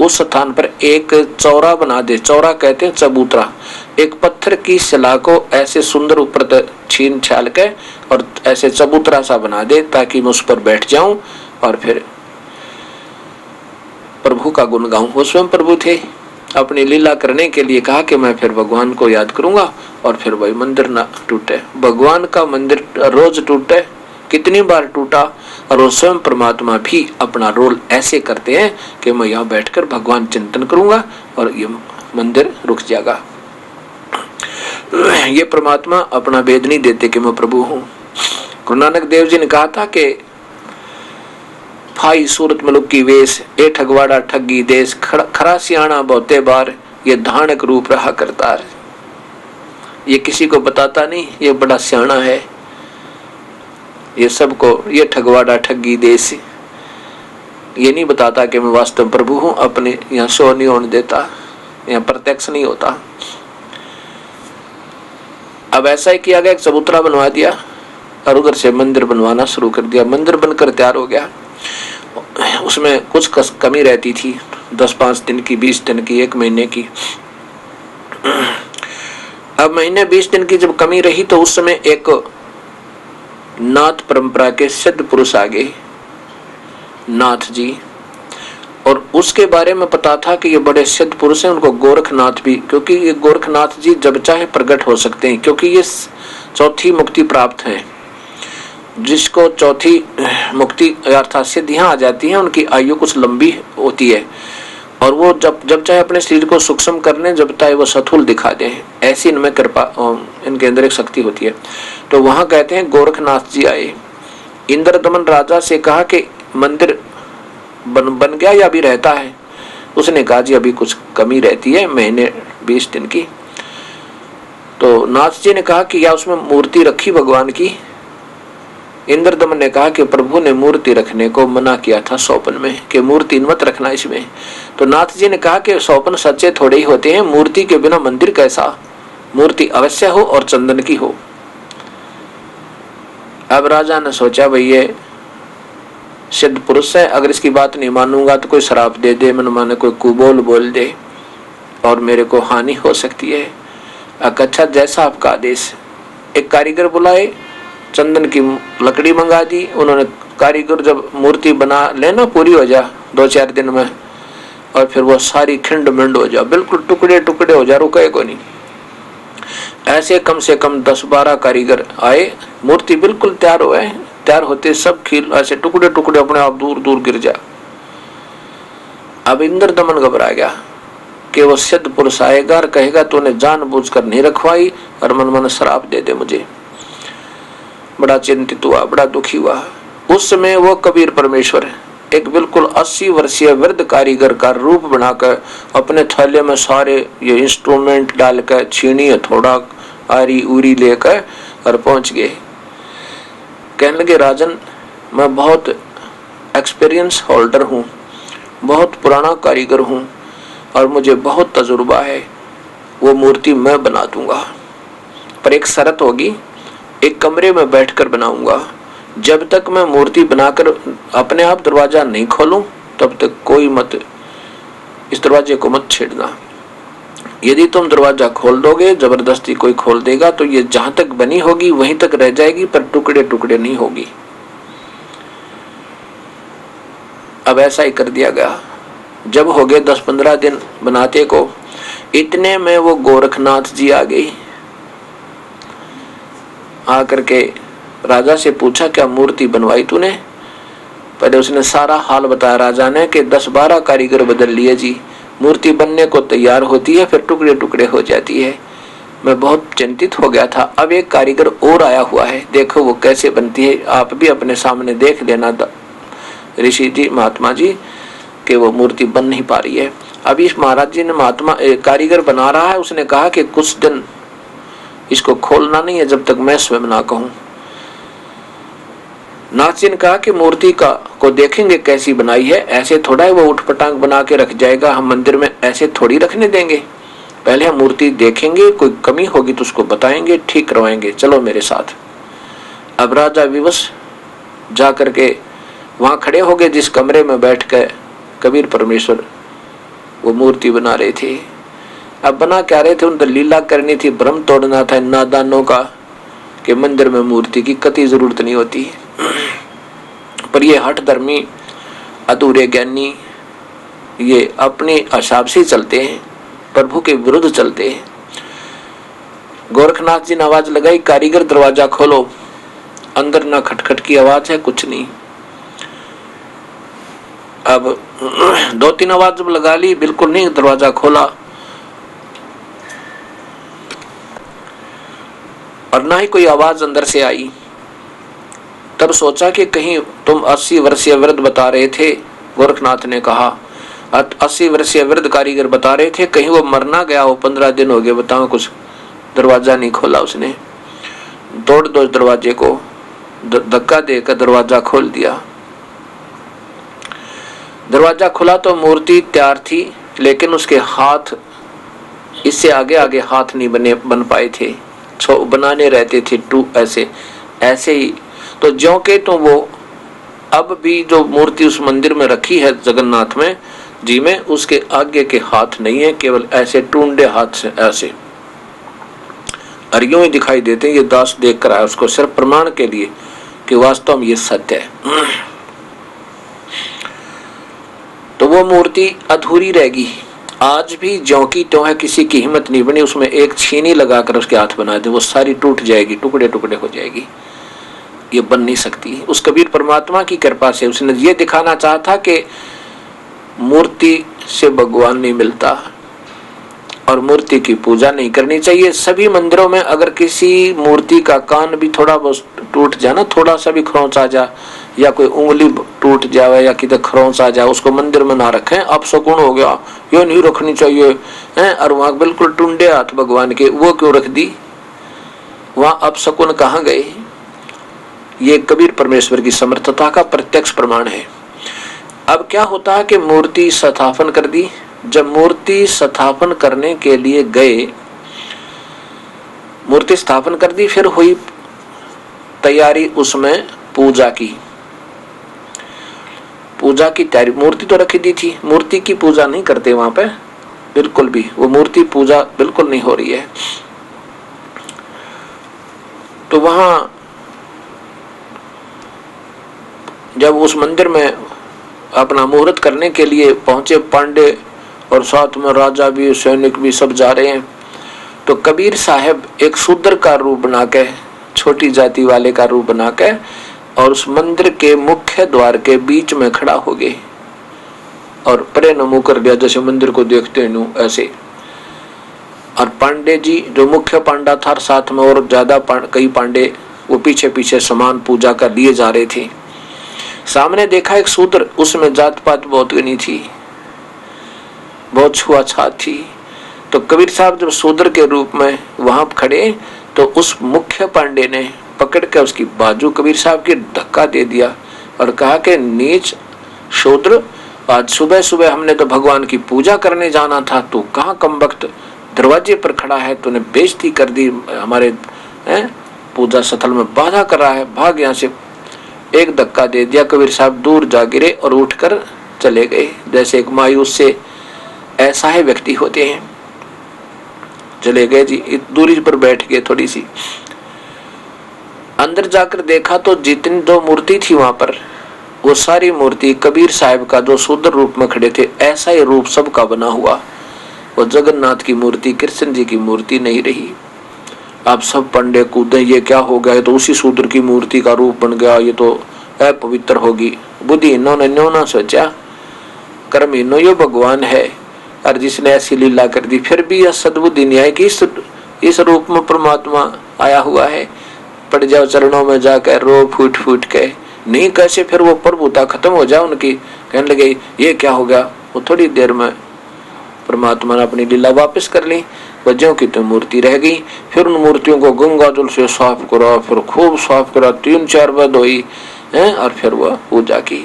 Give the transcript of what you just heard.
उस स्थान पर एक चौरा बना दे। चौरा कहते हैं चबूतरा, एक पत्थर की शिला को ऐसे सुंदर ऊपर छीन छाल के और ऐसे चबूतरा सा बना दे ताकि मैं उस पर बैठ जाऊं और फिर प्रभु का गुण गाऊं। वो स्वयं प्रभु थे, अपनी लीला करने के लिए कहा कि मैं फिर भगवान को याद करूंगा और फिर वही मंदिर ना टूटे। भगवान का मंदिर रोज टूटे, कितनी बार टूटा, और वो स्वयं परमात्मा भी अपना रोल ऐसे करते हैं कि मैं यहाँ बैठकर भगवान चिंतन करूंगा और ये मंदिर रुक जाएगा। ये परमात्मा अपना भेद नहीं देते कि मैं प्रभु हूँ। गुरु नानक देव जी ने कहा था कि फाई सूरत मलुक की वेश, ए ठगवाड़ा ठगी देश, खरा सियाणा बहुते बार, ये धानक रूप रहा करतार। ये किसी को बताता नहीं, ये बड़ा सियाणा है, ये सबको, ये ठगवाड़ा ठगी देश ये नहीं बताता कि मैं वास्तव प्रभु हूं। अपने यहाँ शो नहीं होने देता, यहाँ प्रत्यक्ष नहीं होता। अब ऐसा ही किया गया, एक चबूतरा बनवा दिया और उधर से मंदिर बनवाना शुरू कर दिया। मंदिर बनकर तैयार हो गया, उसमें कुछ कमी रहती थी, 10-5 दिन की, 20 दिन की, 1 महीने की। अब महीने 20 दिन की जब कमी रही तो उस समय एक नाथ परंपरा के सिद्ध पुरुष आ गए, नाथ जी, और उसके बारे में पता था कि ये बड़े सिद्ध पुरुष हैं। उनको गोरखनाथ भी, क्योंकि ये गोरखनाथ जी जब चाहे प्रकट हो सकते हैं, क्योंकि ये चौथी मुक्ति प्राप्त है। जिसको चौथी मुक्ति अर्थात सिद्धियां आ जाती हैं, उनकी आयु कुछ लंबी होती है और वो जब चाहे अपने शरीर को सूक्ष्म करने, जब चाहे वो सथूल दिखा दें, ऐसी इनमें कृपा, इनके अंदर एक शक्ति होती है। तो वहां कहते हैं गोरखनाथ जी आए, इंद्रदमन राजा से कहा कि मंदिर बन गया या अभी रहता है। उसने कहा जी अभी कुछ कमी रहती है, महीने 20 दिन की। तो नाथ जी ने कहा कि या उसमें मूर्ति रखी भगवान की। इंद्रदमन ने कहा कि प्रभु ने मूर्ति रखने को मना किया था स्वप्न में कि मूर्ति मत रखना इसमें। तो नाथ जी ने कहा कि स्वप्न सच्चे थोड़े ही होते हैं, मूर्ति के बिना मंदिर कैसा, मूर्ति अवश्य हो और चंदन की हो। अब राजा ने सोचा भाई ये सिद्ध पुरुष है, अगर इसकी बात नहीं मानूंगा तो कोई श्राप दे दे, मन माने कोई कुबोल बोल दे और मेरे को हानि हो सकती है। अच्छा जैसा आपका आदेश। एक कारीगर बुलाए, चंदन की लकड़ी मंगा दी उन्होंने। कारीगर जब मूर्ति बना लेना पूरी हो जा 2-4 दिन में, और फिर वो सारी खिंड मिंड हो जा, बिल्कुल टुकड़े टुकड़े हो जा, रुके को नहीं। ऐसे कम से कम 10-12 कारीगर आए, मूर्ति बिल्कुल तैयार हुए, तैयार होते सब खील ऐसे टुकड़े टुकड़े अपने आप दूर दूर गिर जा। अब इंद्रदमन घबरा गया कि वो सिद्ध पुरुष आएगा और कहेगा तूने जानबूझकर नहीं रखवाई और मन मन श्राप दे दे मुझे। बड़ा चिंतित हुआ, बड़ा दुखी हुआ। उस समय वो कबीर परमेश्वर एक बिल्कुल 80 वर्षीय वृद्ध कारीगर का रूप बनाकर अपने थैले में सारे ये इंस्ट्रूमेंट डालकर, छीनी हथौड़ा आरी उरी लेकर और पहुंच गए। कहने लगे राजन मैं बहुत एक्सपीरियंस होल्डर हूँ, बहुत पुराना कारीगर हूँ और मुझे बहुत तजुर्बा है, वो मूर्ति मैं बना दूंगा, पर एक शर्त होगी, एक कमरे में बैठकर बनाऊंगा। जब तक मैं मूर्ति बनाकर अपने आप दरवाजा नहीं खोलूं तब तक कोई मत इस दरवाजे को मत छेड़ना। यदि तुम दरवाजा खोल दोगे, जबरदस्ती कोई खोल देगा तो ये जहां तक बनी होगी वहीं तक रह जाएगी, पर टुकड़े टुकड़े नहीं होगी। अब ऐसा ही कर दिया गया। जब हो गए 10-15 दिन बनाते को, इतने में वो गोरखनाथ जी आ गई। आकर के राजा से पूछा क्या मूर्ति बनवाई तूने? पहले उसने सारा हाल बताया राजा ने कि 10-12 कारीगर बदल लिए जी, मूर्ति बनने को तैयार होती है फिर टुकड़े टुकड़े हो जाती है। मैं बहुत चिंतित हो गया था। अब एक कारीगर और आया हुआ है, देखो वो कैसे बनती है, आप भी अपने सामने देख लेना ऋषि जी, महात्मा जी, कि वो मूर्ति बन नहीं पा रही है। अभी इस महाराज जी ने महात्मा कारीगर बना रहा है, उसने कहा कि कुछ दिन इसको खोलना नहीं है जब तक मैं स्वयं ना कहूं। नाथ जी ने कहा कि मूर्ति को देखेंगे कैसी बनाई है, ऐसे थोड़ा है वो उठपटांग बना के रख जाएगा, हम मंदिर में ऐसे थोड़ी रखने देंगे, पहले हम मूर्ति देखेंगे, कोई कमी होगी तो उसको बताएंगे, ठीक करवाएंगे, चलो मेरे साथ। अब राजा विवश जा करके वहां खड़े हो गए जिस कमरे में बैठ कर कबीर परमेश्वर वो मूर्ति बना रहे थे। अब बना क्या रहे थे, उन तो लीला करनी थी, भ्रम तोड़ना था नादानों का कि मंदिर में मूर्ति की कतई जरूरत नहीं होती। पर ये हठ धर्मी अधूरे ज्ञानी ये अपने हिसाब से चलते हैं, प्रभु के विरुद्ध चलते हैं। गोरखनाथ जी ने आवाज लगाई, कारीगर दरवाजा खोलो। अंदर ना खटखट की आवाज है, कुछ नहीं। अब 2-3 आवाज जब लगा ली, बिल्कुल नहीं, दरवाजा खोला और ना ही कोई आवाज अंदर से आई। तब सोचा कि कहीं तुम 80 वर्षीय वृद्ध बता रहे थे, गोरखनाथ ने कहा 80 वर्षीय वृद्ध कारीगर बता रहे थे, कहीं वो मरना गया हो, 15 दिन हो गए, बताओ कुछ दरवाजा नहीं खोला उसने। तोड़ दो दरवाजे को, धक्का देकर दरवाजा खोल दिया। दरवाजा खुला तो मूर्ति तैयार थी, लेकिन उसके हाथ इससे आगे आगे हाथ नहीं बन पाए थे, बनाने रहते थे ऐसे ही। तो ज्यों के तो वो अब भी जो मूर्ति उस मंदिर में रखी है जगन्नाथ में जी में, उसके आगे के हाथ नहीं है, केवल ऐसे टूंडे हाथ से ऐसे अरियों ही दिखाई देते हैं। ये दास देख कर आया उसको सिर्फ प्रमाण के लिए कि वास्तव में ये सत्य है। तो वो मूर्ति अधूरी रहेगी। आज भी ज्यों की त्यों है, किसी की हिम्मत नहीं बनी उसमें एक छीनी लगाकर उसके हाथ बना दे, वो सारी टूट जाएगी, टुकड़े टुकड़े हो जाएगी, ये बन नहीं सकती। उस कबीर परमात्मा की कृपा से उसने ये दिखाना चाहा था कि मूर्ति से भगवान नहीं मिलता और मूर्ति की पूजा नहीं करनी चाहिए। सभी मंदिरों में अगर किसी मूर्ति का कान भी थोड़ा बहुत टूट जाए ना, थोड़ा सा भी खरोंच आ जा या कोई उंगली टूट जाए या किधर खरोंच आ जाए, उसको मंदिर में ना रखें, अब शकुन हो गया, ये नहीं रखनी चाहिए हैं। और वहां बिल्कुल टुंडे हाथ भगवान के, वो क्यों रख दी, वहां अब शकुन कहाँ गए। ये कबीर परमेश्वर की समर्थता का प्रत्यक्ष प्रमाण है। अब क्या होता है कि मूर्ति स्थापन कर दी। जब मूर्ति स्थापन करने के लिए गए, मूर्ति स्थापन कर दी, फिर हुई तैयारी उसमें पूजा की तैयारी। मूर्ति तो रखी दी थी, मूर्ति की पूजा नहीं करते वहां पे बिल्कुल भी, वो मूर्ति पूजा बिल्कुल नहीं हो रही है। तो वहां जब उस मंदिर में अपना मुहूर्त करने के लिए पहुंचे पांडे और साथ में राजा भी, सैनिक भी, सब जा रहे हैं, तो कबीर साहब एक शूद्र का रूप बना के, छोटी जाति वाले का रूप बना के, और उस मंदिर के मुख्य द्वार के बीच में खड़ा हो गए और परे नमो कर दिया, जैसे मंदिर को देखते हैं ऐसे। और पांडे जी जो मुख्य पांडा था, साथ में और ज्यादा कई पांडे, वो पीछे पीछे समान पूजा कर लिए जा रहे थे। सामने देखा एक शूद्र, उसमें जात पात बहुत नहीं थी, बहुत छुआछात थी। तो कबीर साहब जब शूद्र के रूप में वहां खड़े, तो उस मुख्य पांडे ने पकड़ के उसकी बाजू कबीर साहब की धक्का दे दिया और कहा कि नीच शूद्र, आज सुबह सुबह हमने तो भगवान की पूजा करने जाना था, तू कहाँ कमबख्त दरवाजे पर खड़ा है, तूने बेइज्जती कर दी, हमारे पूजा स्थल में बाधा कर रहा है, भाग यहाँ से। एक धक्का दे दिया, कबीर साहब दूर जा गिरे और उठकर चले गए। जैसे एक मायूस से ऐसा ही व्यक्ति होते हैं, चले गए जी, दूरी पर बैठ गए थोड़ी सी। अंदर जाकर देखा तो जितनी दो मूर्ति थी वहां पर, वो सारी मूर्ति कबीर साहब का जो शूद्र रूप में खड़े थे, ऐसा ही रूप सबका बना हुआ। वो जगन्नाथ की मूर्ति, कृष्ण जी की मूर्ति नहीं रही। आप सब पंडे कूदे, ये क्या हो गया, तो उसी शूद्र की मूर्ति का रूप बन गया, ये तो अपवित्र होगी। बुद्धि इन्होंने न्यो ना सोचा, कर्म इन्हों यो भगवान है, और जिसने ऐसी लीला कर दी, फिर भी यह सद्बुद्धि नहीं आई कि इस रूप में परमात्मा आया हुआ है। पड़ जाओ चरणों में जाकर रो फूट फूट के, नहीं कैसे फिर वो प्रभुता खत्म हो जाए उनकी, कहने लगे ये क्या हो गया। वो थोड़ी देर में परमात्मा ने अपनी लीला वापस कर ली, बच्चों की तो मूर्ति रह गई। फिर उन मूर्तियों को गंगा जल से साफ करा, फिर खूब साफ करा, 3-4 बार धोई और फिर वह पूजा की।